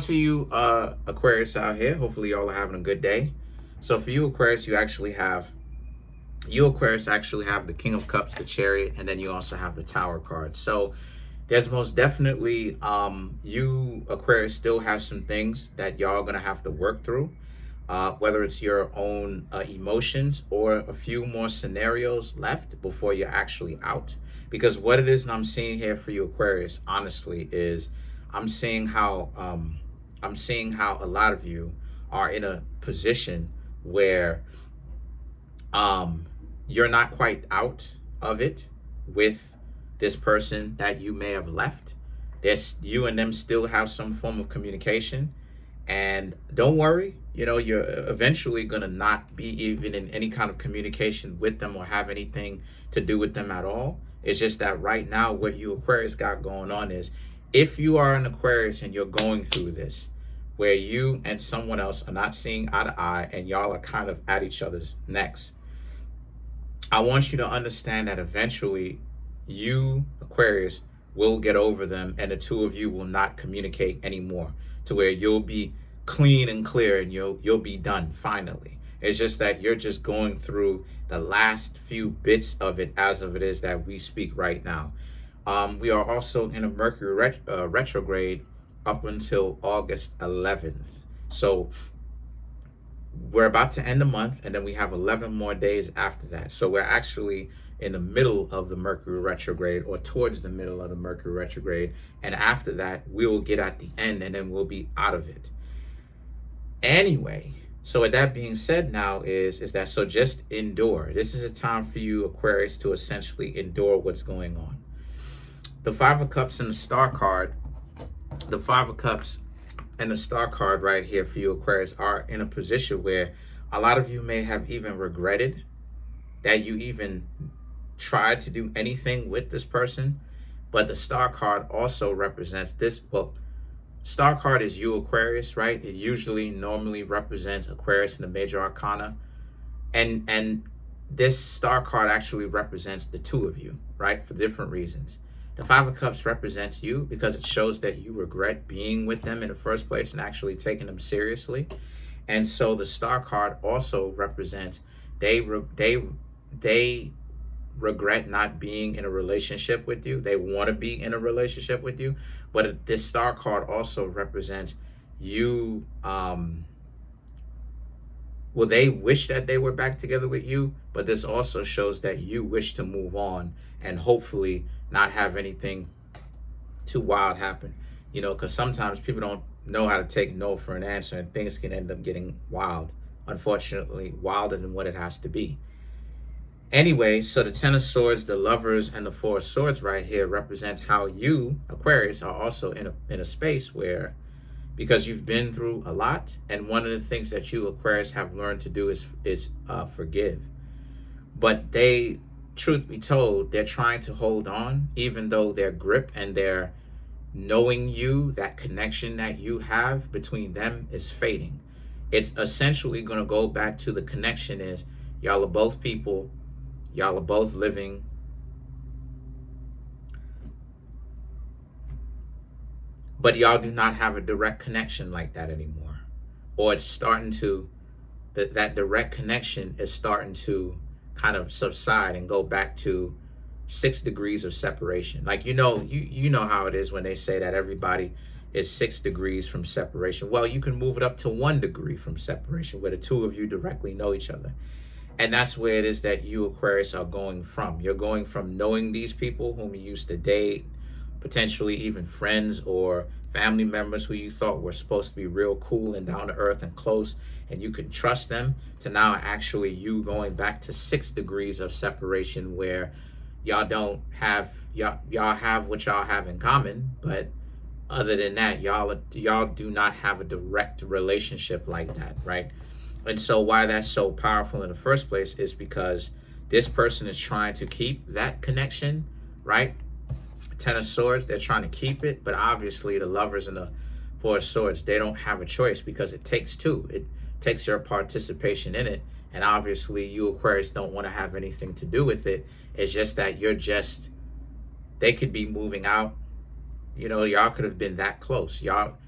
To you Aquarius out here, hopefully y'all are having a good day. So for you Aquarius, Aquarius actually have the King of Cups, the Chariot, and then you also have the Tower card. So there's most definitely you Aquarius still have some things that y'all gonna have to work through, whether it's your own emotions or a few more scenarios left before you're actually out. Because what it is, and I'm seeing here for you Aquarius, honestly, is I'm seeing how a lot of you are in a position where you're not quite out of it with this person that you may have left. There's you and them still have some form of communication, and don't worry, you're eventually gonna not be even in any kind of communication with them or have anything to do with them at all. It's just that right now, what you Aquarius got going on is, if you are an Aquarius and you're going through this, where you and someone else are not seeing eye to eye and y'all are kind of at each other's necks, I want you to understand that eventually you, Aquarius, will get over them and the two of you will not communicate anymore, to where you'll be clean and clear and you'll be done finally. It's just that you're just going through the last few bits of it as of it is that we speak right now. We are also in a Mercury retrograde up until August 11th. So we're about to end the month, and then we have 11 more days after that. So we're actually in the middle of the Mercury retrograde, or towards the middle of the Mercury retrograde. And after that, we will get at the end, and then we'll be out of it. Anyway, so with that being said, now is that, so just endure. This is a time for you, Aquarius, to essentially endure what's going on. The Five of Cups and the Star card, the Five of Cups and the Star card right here for you, Aquarius, are in a position where a lot of you may have even regretted that you even tried to do anything with this person. But the Star card also represents this. Well, Star card is you, Aquarius, right? It usually normally represents Aquarius in the major arcana. And this Star card actually represents the two of you, right? For different reasons. The Five of Cups represents you because it shows that you regret being with them in the first place and actually taking them seriously. And so the Star card also represents they regret not being in a relationship with you. They want to be in a relationship with you. But this Star card also represents you. Well, they wish that they were back together with you, but this also shows that you wish to move on and hopefully not have anything too wild happen. Because sometimes people don't know how to take no for an answer, and things can end up getting wild. Unfortunately, wilder than what it has to be. Anyway, so the Ten of Swords, the Lovers, and the Four of Swords right here represents how you, Aquarius, are also in a space where, because you've been through a lot, and one of the things that you, Aquarius, have learned to do is forgive. But they, truth be told, they're trying to hold on, even though their grip and their knowing you, that connection that you have between them, is fading. It's essentially going to go back to the connection is, y'all are both people, y'all are both living, but y'all do not have a direct connection like that anymore. Or it's starting to, that direct connection is starting to kind of subside and go back to 6 degrees of separation. Like, you know how it is when they say that everybody is 6 degrees from separation. Well, you can move it up to 1 degree from separation, where the two of you directly know each other. And that's where it is that you, Aquarius, are going from. You're going from knowing these people whom you used to date, potentially even friends or family members who you thought were supposed to be real cool and down to earth and close, and you can trust them, to now actually you going back to 6 degrees of separation, where y'all don't have, y'all have what y'all have in common, but other than that, y'all do not have a direct relationship like that, right? And so why that's so powerful in the first place is because this person is trying to keep that connection, right? Ten of Swords, they're trying to keep it, but obviously the Lovers and the Four of Swords, they don't have a choice, because it takes two. It takes your participation in it, and obviously you, Aquarius, don't want to have anything to do with it. It's just that they could be moving out. Y'all could have been that close. Y'all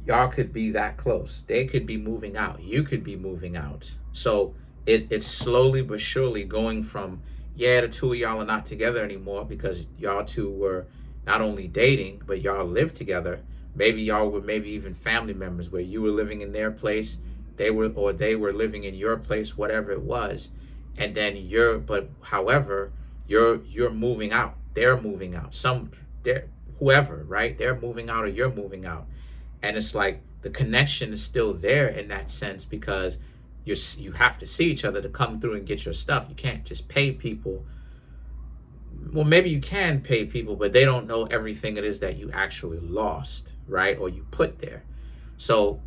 Y'all could be that close. They could be moving out. You could be moving out. So it's slowly but surely going from, yeah, the two of y'all are not together anymore because y'all two were not only dating, but y'all lived together. Maybe y'all were maybe even family members where you were living in their place, they were living in your place, whatever it was. And then however, you're moving out. They're moving out. They're whoever, right? They're moving out or you're moving out. And it's like the connection is still there in that sense because you have to see each other to come through and get your stuff. You can't just pay people. Well, maybe you can pay people, but they don't know everything it is that you actually lost, right? Or you put there. So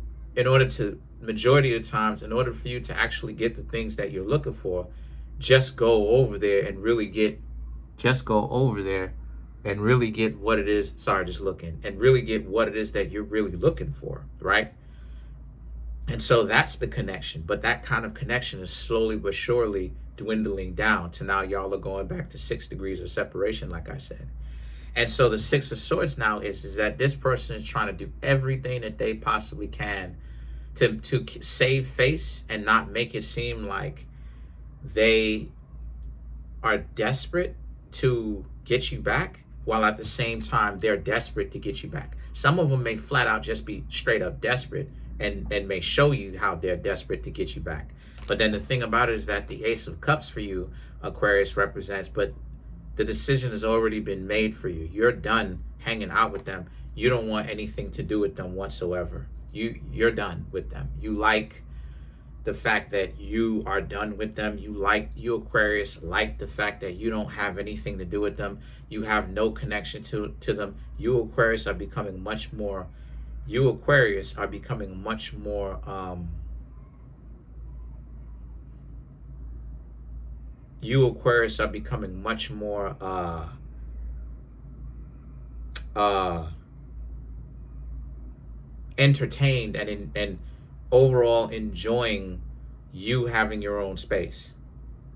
majority of the times, in order for you to actually get the things that you're looking for, just go over there and really get what it is. Sorry, just looking and really get what it is that you're really looking for, right? And so that's the connection. But that kind of connection is slowly but surely dwindling down to now y'all are going back to 6 degrees of separation, like I said. And so the 6 of Swords now is that this person is trying to do everything that they possibly can to save face and not make it seem like they are desperate to get you back, while at the same time they're desperate to get you back. Some of them may flat out just be straight up desperate and may show you how they're desperate to get you back. But then the thing about it is that the Ace of Cups for you, Aquarius, represents, but the decision has already been made for you. You're done hanging out with them. You don't want anything to do with them whatsoever. You're done with them. You like the fact that you are done with them. You Aquarius like the fact that you don't have anything to do with them. You have no connection to them. You Aquarius are becoming much more you Aquarius are becoming much more entertained and overall enjoying you having your own space,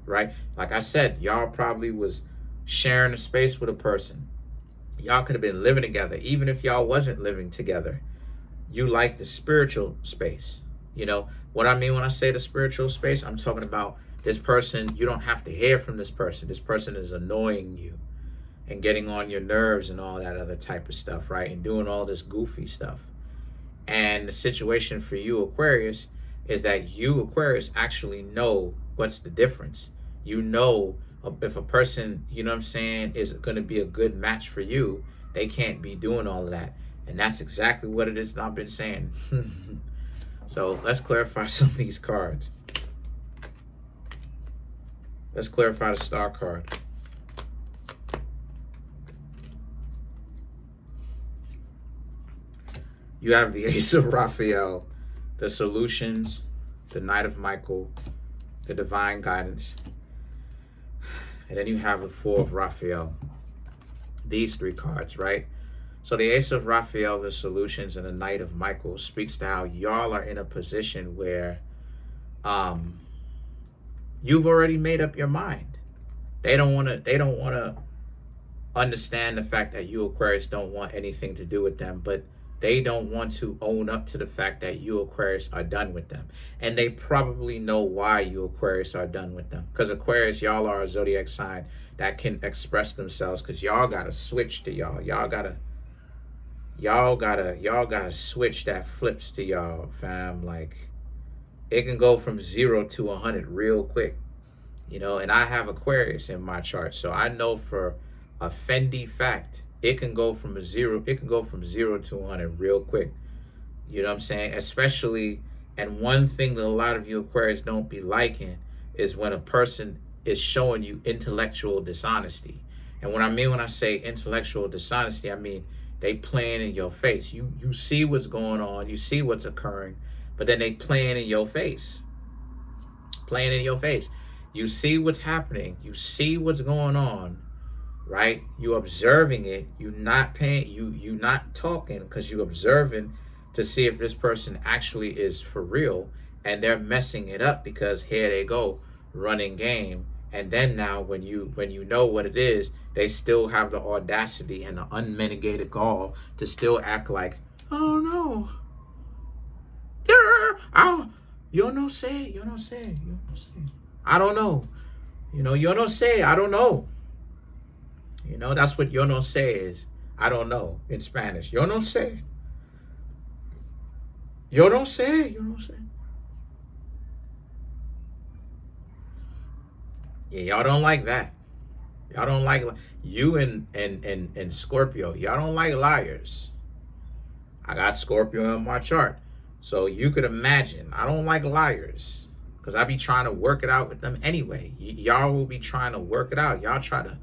right? Like I said, y'all probably was sharing a space with a person. Y'all could have been living together. Even if y'all wasn't living together, you like the spiritual space. You know what I mean when I say the spiritual space? I'm talking about this person. You don't have to hear from this person. This person is annoying you and getting on your nerves and all that other type of stuff, right? And doing all this goofy stuff. And the situation for you Aquarius is that you Aquarius actually know what's the difference. You know if a person, you know what I'm saying, is going to be a good match for you, they can't be doing all of that. And that's exactly what it is that I've been saying. So let's clarify some of these cards. Let's clarify the Star card. You have the Ace of Raphael, the Solutions, the Knight of Michael, the Divine Guidance, and then you have the Four of Raphael. These 3 cards, right? So the Ace of Raphael, the Solutions, and the Knight of Michael speaks to how y'all are in a position where you've already made up your mind. They don't want to understand the fact that you Aquarius don't want anything to do with them, but they don't want to own up to the fact that you Aquarius are done with them. And they probably know why you Aquarius are done with them. Because Aquarius, y'all are a zodiac sign that can express themselves, because y'all gotta switch to y'all. Y'all gotta switch that flips to y'all, fam. Like, it can go from 0 to 100 real quick. You know, and I have Aquarius in my chart, so I know for a Fendi fact it can go from 0 to 100 real quick. You know what I'm saying? Especially, and one thing that a lot of you Aquarius don't be liking is when a person is showing you intellectual dishonesty. And what I mean when I say intellectual dishonesty, I mean they playing in your face. You see what's going on, you see what's occurring, but then they playing in your face. Playing in your face. You see what's happening, you see what's going on, right? You observing it, you not paying, you not talking, because you observing to see if this person actually is for real, and they're messing it up because here they go running game. And then now when you know what it is, they still have the audacity and the unmitigated gall to still act like, oh no, Yo no sé, yo no sé, yo no sé. I don't know. Yo no sé, I don't know. That's what yo no sé is. I don't know in Spanish. Yo no sé. Yo no sé, yo no sé. Yeah, y'all don't like that. Y'all don't like you and Scorpio. Y'all don't like liars. I got Scorpio on my chart. So you could imagine, I don't like liars because I be trying to work it out with them anyway. Y'all will be trying to work it out. Y'all try to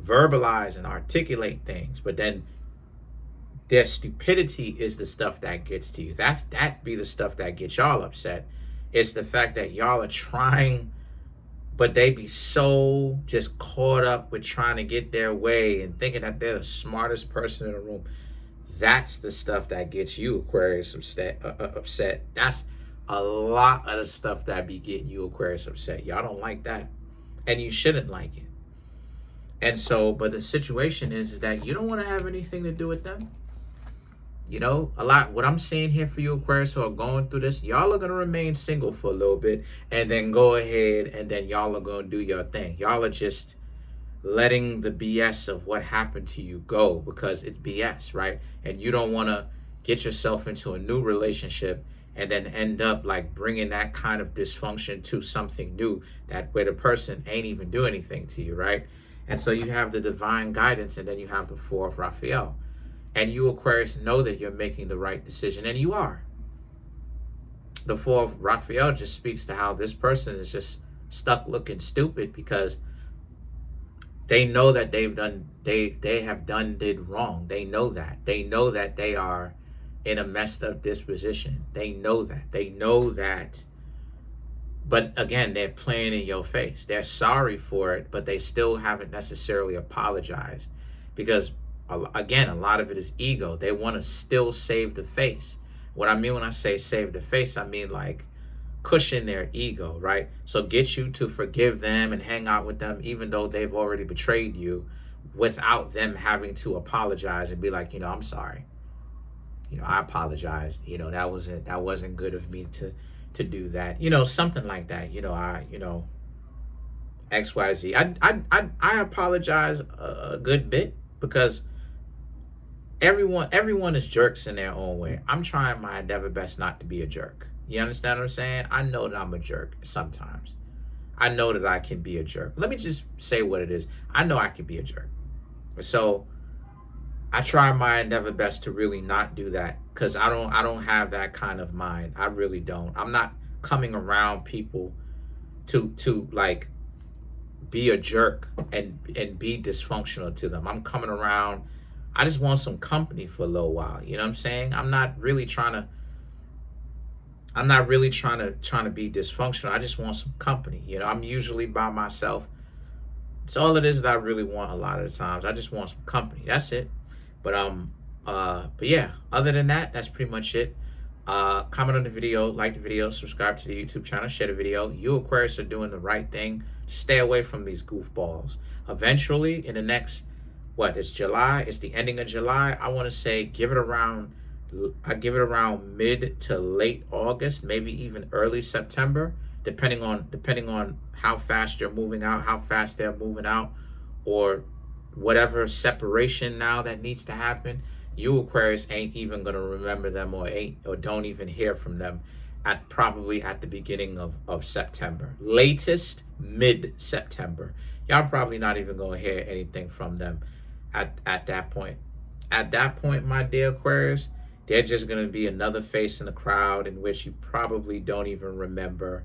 verbalize and articulate things, but then their stupidity is the stuff that gets to you. That be the stuff that gets y'all upset. It's the fact that y'all are trying, but they be so just caught up with trying to get their way and thinking that they're the smartest person in the room. That's the stuff that gets you, Aquarius, upset. That's a lot of the stuff that be getting you, Aquarius, upset. Y'all don't like that, and you shouldn't like it. And so, but the situation is that you don't want to have anything to do with them. A lot, what I'm seeing here for you, Aquarius, who are going through this, y'all are going to remain single for a little bit and then go ahead and then y'all are going to do your thing. Y'all are just letting the BS of what happened to you go because it's BS, right? And you don't want to get yourself into a new relationship and then end up like bringing that kind of dysfunction to something new that where the person ain't even do anything to you, right? And so you have the divine guidance and then you have the Four of Raphael. And you, Aquarius, know that you're making the right decision, and you are. The Four of Raphael just speaks to how this person is just stuck looking stupid because they know that they have did wrong. They know that. They know that they are in a messed up disposition. They know that. They know that. But again, they're playing in your face. They're sorry for it, but they still haven't necessarily apologized because again, a lot of it is ego. They want to still save the face. What I mean when I say save the face, I mean like cushion their ego, right? So get you to forgive them and hang out with them, even though they've already betrayed you, without them having to apologize and be like, I'm sorry. I apologize. That wasn't good of me to do that. Something like that. XYZ. I apologize a good bit because everyone is jerks in their own way. I'm trying my endeavor best not to be a jerk. You understand what I'm saying? I know that I'm a jerk sometimes. I know that I can be a jerk. Let me just say what it is. I know I can be a jerk. So I try my endeavor best to really not do that because I don't have that kind of mind. I really don't. I'm not coming around people to like be a jerk and be dysfunctional to them. I'm coming around. I just want some company for a little while. You know what I'm saying? I'm not really trying to be dysfunctional. I just want some company. I'm usually by myself. It's all it is that I really want a lot of the times. I just want some company. That's it. But yeah, other than that, that's pretty much it. Comment on the video, like the video, subscribe to the YouTube channel, share the video. You Aquarius are doing the right thing. Stay away from these goofballs. Eventually, in the next, it's July, it's the ending of July. I want to say I give it around mid to late August, maybe even early September, depending on how fast you're moving out, how fast they're moving out, or whatever separation now that needs to happen. You Aquarius ain't even gonna remember them or don't even hear from them probably at the beginning of September. Latest mid-September. Y'all probably not even gonna hear anything from them at that point. At that point, my dear Aquarius, they're just gonna be another face in the crowd in which you probably don't even remember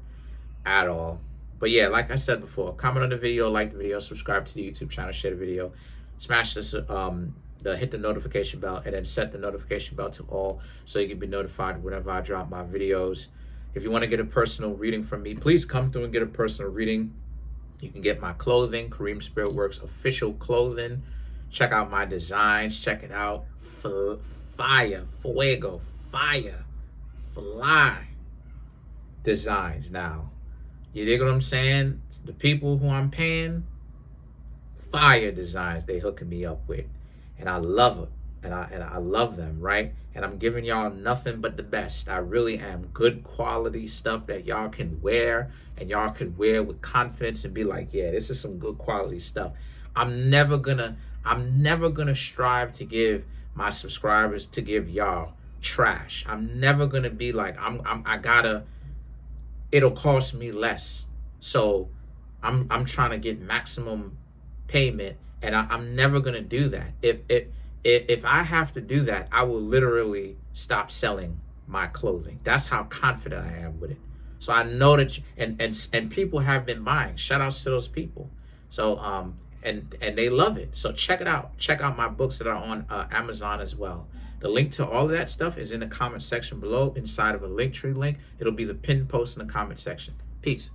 at all. But yeah, like I said before, comment on the video, like the video, subscribe to the YouTube channel, share the video, smash this hit the notification bell, and then set the notification bell to all so you can be notified whenever I drop my videos. If you want to get a personal reading from me, please come through and get a personal reading. You can get my clothing, Kareemspiritworks official clothing. Check out my designs. Check it out. Fire, fuego, fire, fly designs now. You dig what I'm saying? The people who I'm paying, fire designs they hooking me up with. And I love it. and I love them, right? And I'm giving y'all nothing but the best. I really am. Good quality stuff that y'all can wear, and y'all can wear with confidence and be like, yeah, this is some good quality stuff. I'm never gonna strive to give my subscribers, to give y'all trash. I'm never gonna be like, I gotta, it'll cost me less. So I'm trying to get maximum payment, and I'm never gonna do that. If I have to do that, I will literally stop selling my clothing. That's how confident I am with it. So I know that and people have been buying. Shout outs to those people. So and they love it. So check it out. Check out my books that are on Amazon as well. The link to all of that stuff is in the comment section below, inside of a Linktree link. It'll be the pinned post in the comment section. Peace.